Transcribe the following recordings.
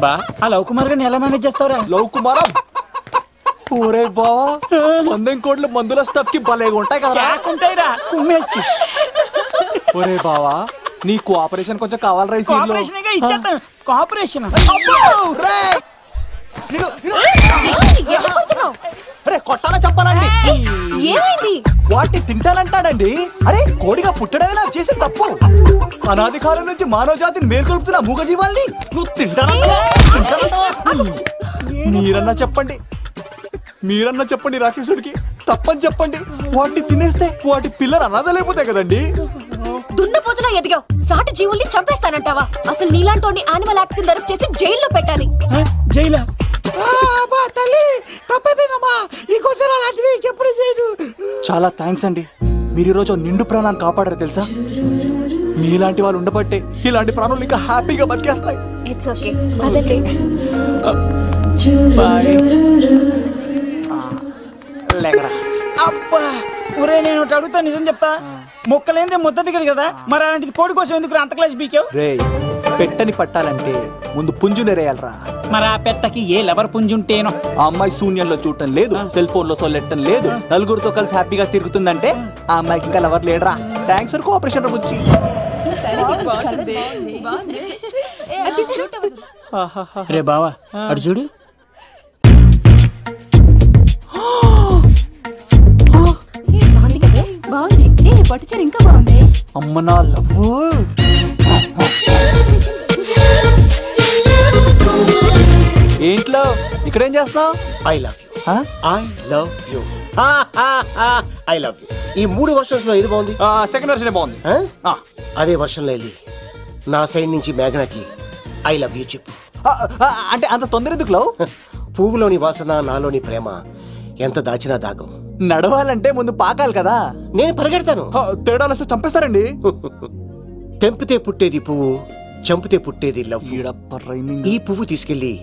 బా ఆ లవ్ కుమార్ గారిని ఎలా మేనేజ్ చేస్తావురా? లవ్ కుమారం ఓరే బావా, 100 కోట్ల మందుల స్టఫ్ కి భలేగా ఉంటాయి కదా. ఉంటాయిరా కుమ్మేచ్చి. ఒరే బావా, నీ కోఆపరేషన్ కొంచెం కావాలరా. కోఆపరేషన్ ఇచ్చేస్తాను. కోఆపరేషన్ అరే కొట్టాలా చెప్పాలండి? ఏమైంది? వాటిని తింటానంటాడండి. అరే కోడిగా పుట్టడమేనా చేసే తప్పు? అనాది కాలం నుంచి మానవ జాతిని మేల్కొల్పుతున్న మూగజీవాల్ని నువ్వు తింటానంటావా? మీరన్నా చెప్పండి రాక్షసుడికి. తప్పని చెప్పండి. వాటిని తినేస్తే వాటి పిల్లలు అనాథలైపోతాయి కదండి. దున్నపోతులా ఎదిగావు, సాటి జీవుల్ని చంపేస్తానంటావా? అసలు నీలాంటి యానిమల్ యాక్ట్ కింద అరెస్ట్ చేసి జైల్లో పెట్టాలి. జైలా? చాలా థ్యాంక్స్ అండి. మీరు ఈరోజు నిండు ప్రాణాన్ని కాపాడారు తెలుసా? మీలాంటి వాళ్ళు ఉండబట్టే ఇలాంటి ప్రాణులు ఇంకా హ్యాపీగా బతికేస్తాయి. ఇట్స్ ఓకే, పదండి. అబ్బా ఒరే, నేను ఒకటి అడుగుతా, నిజం చెప్తా. మొక్కలేందే ముద్ద దిగదు కదా, మరి అలాంటిది కోడి కోసం ఎందుకు అంత క్లాస్ బీకావు? రే, పెట్టని పట్టాలంటే ముందు పుంజునేరేయాలరా. మరి ఆ పెట్టకి ఏ లవర్ పుంజుంటేనో. ఆ అమ్మాయి శూన్యంలో చూడటం లేదు, సెల్ ఫోన్ లో సొల్లెట్టడం లేదు, నలుగురితో కలిసి హ్యాపీగా తిరుగుతుందంటే ఆ అమ్మాయికి ఇంకా లవర్ లేడరా. థ్యాంక్స్ ఫర్ కోఆపరేషన్ గురించి. రే బావా, అడు చూడు. పట్టుచారు ఇంకా బాగుంది. అమ్మ నా లవ్. ఏంట్లో ఇక్కడేం చేస్తున్నావు? I love you. I love you. I love you. ఈ 3 వర్షన్స్ లో ఏది బాగుంది? సెకండ్ వర్షన్ బాగుంది. అదే వర్షంలో వెళ్ళి నా సైడ్ నుంచి మేఘనాకి ఐ లవ్ యూ చెప్పు. అంటే అంత తొందర ఎందుకు లవ్? పువ్వులోని వాసన, నాలోని ప్రేమ ఎంత దాచినా దాగం. నడవాలంటే ముందు పాకాలి కదా. నేను పరిగెడతాను. తేడాలు వస్తే చంపేస్తారండి. తెంపితే పుట్టేది పువ్వు, చంపితే పుట్టేది లవ్. ఈ పువ్వు తీసుకెళ్ళి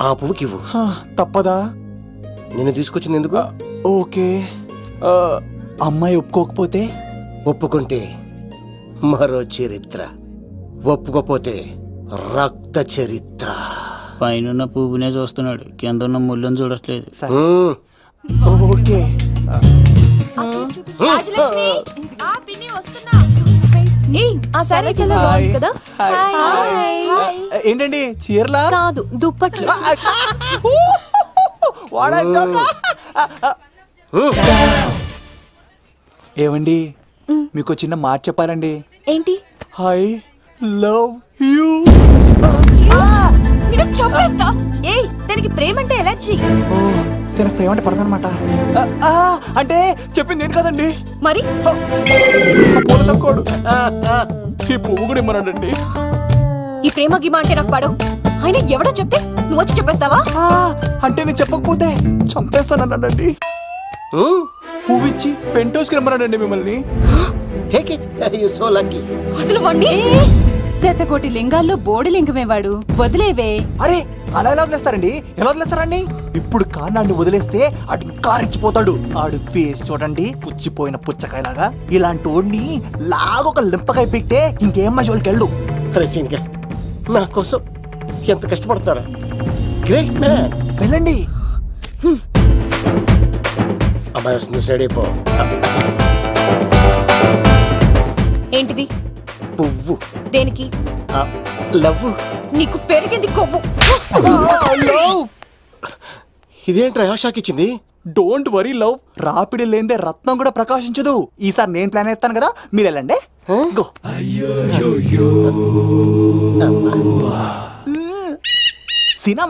ఆ పువ్వుకి ఇవ్వు. తప్పదా? నిన్ను తీసుకొచ్చింది ఎందుకు? ఓకే. అమ్మాయి ఒప్పుకోకపోతే? ఒప్పుకుంటే మరో చరిత్ర, ఒప్పుకోపోతే రక్త చరిత్ర. పైన పువ్వునే చూస్తున్నాడు, కింద ఉన్న ముళ్ళని చూడట్లేదు. ఓకే. రాజలక్ష్మి, ఆ పిన్ని వస్తున్నా. ఆ సారీ చాలా బాగుంది కదా. ఏంటండి చీరలా? కాదు, దుప్పట్లు. ఏమండి, మీకు చిన్న మాట చెప్పాలండి. ఏంటి? I love you. చంపేస్తా. ఏయ్, దానికి ప్రేమ అంటే ఎలర్జీ. తనకు ప్రేమ అంటే పడదనమాట. అంటే చెప్పింది ఏంటి కదండి. మరి ఈ పువ్వు కూడా ఇమ్మనండి. ఈ ప్రేమ గిమ అంటే నాకు పడవు. ఆయన ఎవడో చెప్తే నువ్వు వచ్చి చెప్పేస్తావా? అంటే నేను చెప్పకపోతే చంపేస్తానండి. పువ్వు ఇచ్చి పెంటోస్కి రమ్మనండి మిమ్మల్ని. అసలు వాణ్ణి శతకోటి లింగాల్లో బోడి లింగమే వాడు. వదిలేవే. అరే అలా ఎలా వదిలేస్తారండి? ఎలా వదిలేస్తారండి? ఇప్పుడు కాన్నాడిని వదిలేస్తే అటు ఇంకా రెచ్చిపోతాడు. ఆడు ఫేస్ చూడండి, పుచ్చిపోయిన పుచ్చకాయలాగా. ఇలాంటి వాడిని లాగొక లింపకాయ పెట్టే ఇంకేం మజోలికి వెళ్ళు. నా కోసం ఎంత కష్టపడతారా? Great man. వెళ్ళండి. అమ్మాయి వస్తుంది, సైడ్ అయిపో. ఏంటిది? పువ్వు. దేనికి? లవ్. నీకు పెరిగింది కొవ్వు. ఇదేంట్రా షాక్ ఇచ్చింది? డోంట్ వరీ లవ్, రాపిడి లేదే రత్నం కూడా ప్రకాశించదు. ఈసారి నేను ప్లాన్ ఎత్తాను కదా, మీరు వెళ్ళండి. సినిమా